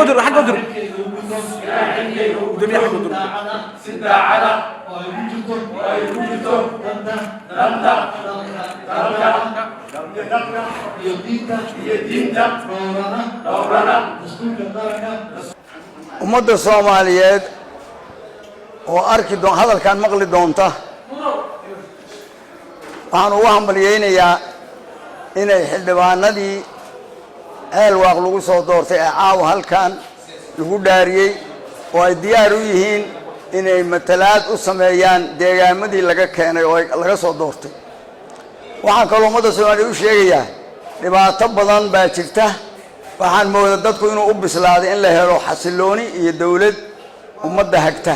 ودر حق ودر دنيا حق ودر سدا على ويوجدون رمضة يدينتا دورنا ummadda Soomaaliyeed oo arki doon hadalkan maqli doonta waxaan ugu hambaliyeynayaa inay xildhibaanadii eelwaaq lagu soo doortay ee caawa halkan lagu dhaariyay oo ay diyaar u yihiin inay matalaad u sameeyaan deegaamadii laga keenay oo laga soo doortay waxaan kaloo ummadda Soomaaliyeed u sheegayaa dhibaato badan baa jirta waxaan moodaa dadku inuu u bislaaday in la helo xasilooni iyo dawlad ummadda hagta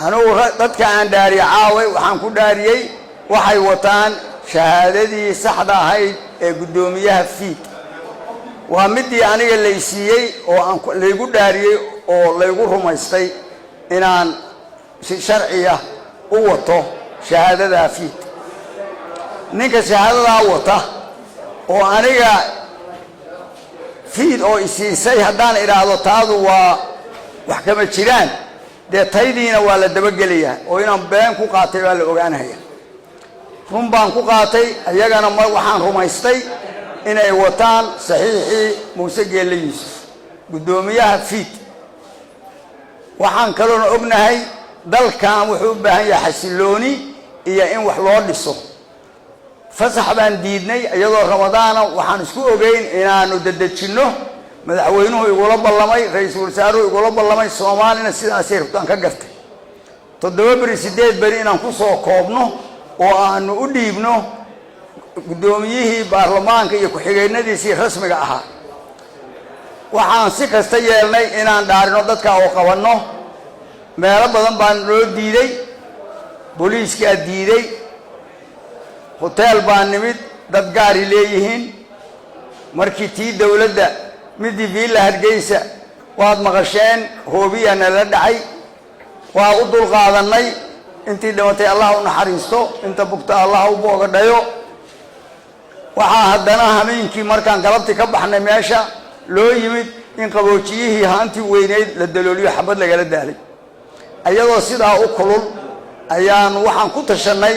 anigu dadka aan dhaariyay caaway waxaan ku dhaariyay waxay wataan shahaadadii saxda ahayd ee gudoomiyaha fiid waa midii aniga la siiyay oo aan laygu dhaariyay oo laygu rumaystay inaan si sharci ah u wato shahaadada fiid ninka shahaadada wata oo aniga fiid oo isiisay haddaan iraado taadu waa wax kama jiraan dee taydiina waa la dabagelayaa oo inaan been ku qaatay waa la ogaanayaa run baan ku qaatay ayagana waxaan rumaystay inay wataan saxiixii Muuse Geelle Yuusuf gudoomiyaha fiid waxaan kaloo ognahay dalkan wuxuu u baahan yahay xasilooni iyo in wax loo dhiso fasax baan diidnay iyadoo ramadaana waxaan isku ogeyn inaanu dadajino madaxweynuhu igula ballamay ra'iisul wasaaruhu igula ballamay Soomaalina sidaas ay rabtaan ka gartay 7 bari 8 bari inaan ku soo koobno oo aanu u dhiibno gudoomiyihii baarlamaanka iyo ku-xigeenadiisii rasmiga ahaa waxaan si kasta yeelnay inaan dhaarino dadka oo qabanno meelo badan baan loo diiday booliiska diiday hotel baan nimid dad gaari leeyihiin markii tii dawladda midii Villa Hargeysa waad maqasheen hoobiyana la dhacay waa u dul qaadanay intii dhimatay Allah u naxariisto inta bugta Allah u boogadhayo waxa haddana habeenkii markaan galabtii ka baxnay meesha loo yimid in qaboojiyihii haantii weyneed la dalooliyo xabad laga daalay ayadoo sidaa u kulul ayaan waxaan ku tashanay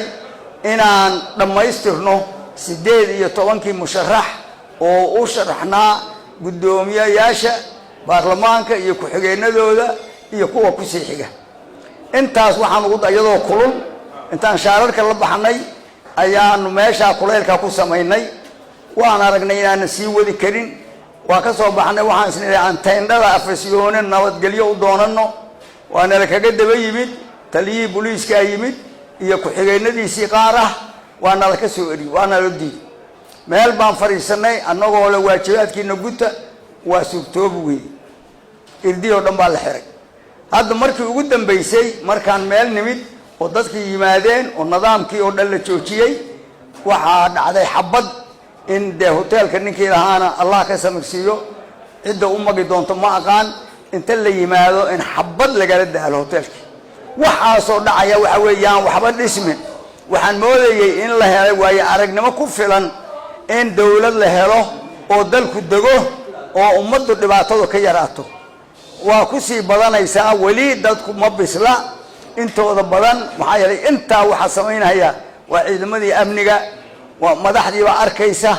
inaan dhamaystirno 18 musharax oo u sharaxnaa gudoomiyayaasha baarlamaanka iyo ku-xigeenadooda iyo kuwa ku sii xiga intaas waxaan ugu dayadoo kulul intaan shaararka la baxnay ayaan meesha kuleelka ku sameynay waan aragnay inaan sii wadi karin waa ka soo baxnay waxaan isnaa aan teendhada afasyoone nabadgelyo u doonano waana la kaga daba yimid taliyii booliiska yimid iyo ku-xigeenadiisii qaar ah waana la ka soo eri waana la diiday meel baan fariisanay annagoo la waajibaadkiina guta waa suurtoob weey irdiyo dhan baa la xiray hadda markii ugu dambeysay markaan meel nimid oo dadkii yimaadeen oo nidaamkii oo dhan la joojiyay waxaa dhacday xabad in de hotelka ninkii lahaana Allah ka samirsiyo cidda u magi doonto ma aqaan inta la yimaado in xabad laga daalo hotelka waxa soo dhacaya waxa weeyaan waxba dhismin waxaan moodayay in la helay way aragnimo ku filan in dawlad la helo oo dalku dago oo ummaddu dhibaato ka yaraato waa ku sii badanaysaa wali dadku ma bisla intooda badan maxaa yeelay inta waxa sameynaya waa ciidamadii amniga waa madaxdii ba arkaysa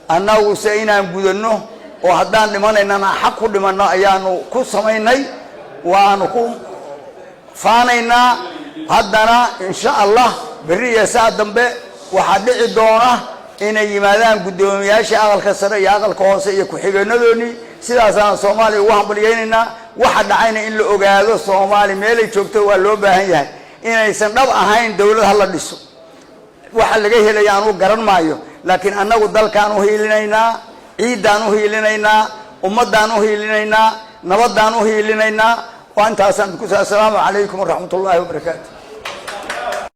annagu inaan gudano oo haddaan dhimanaynana xaq ku dhimano ayaanu ku sameynay waanu ku faanaynaa haddana insha Allah bariya saa dambe waxa dhici doona inay yimaadaan gudoomiyaasha aqalka sare iyo aqalka hoose iyo ku-xigeenadooni sidaasaan Soomaaliya ugu hambalyeynayna waxa dhacayna in la ogaado Soomaali meel ay joogto waa loo baahan yahay inaysan dhab ahayn dawlad la dhiso waxa laga helay aanu garan maayo laakiin annagu dalkaan u hiilinaynaa ciidaan u hiilinaynaa ummadaan u hiilinaynaa nabadaan u hiilinaynaa wa anta asalamu alaykum wa rahmatullahi wa barakatuh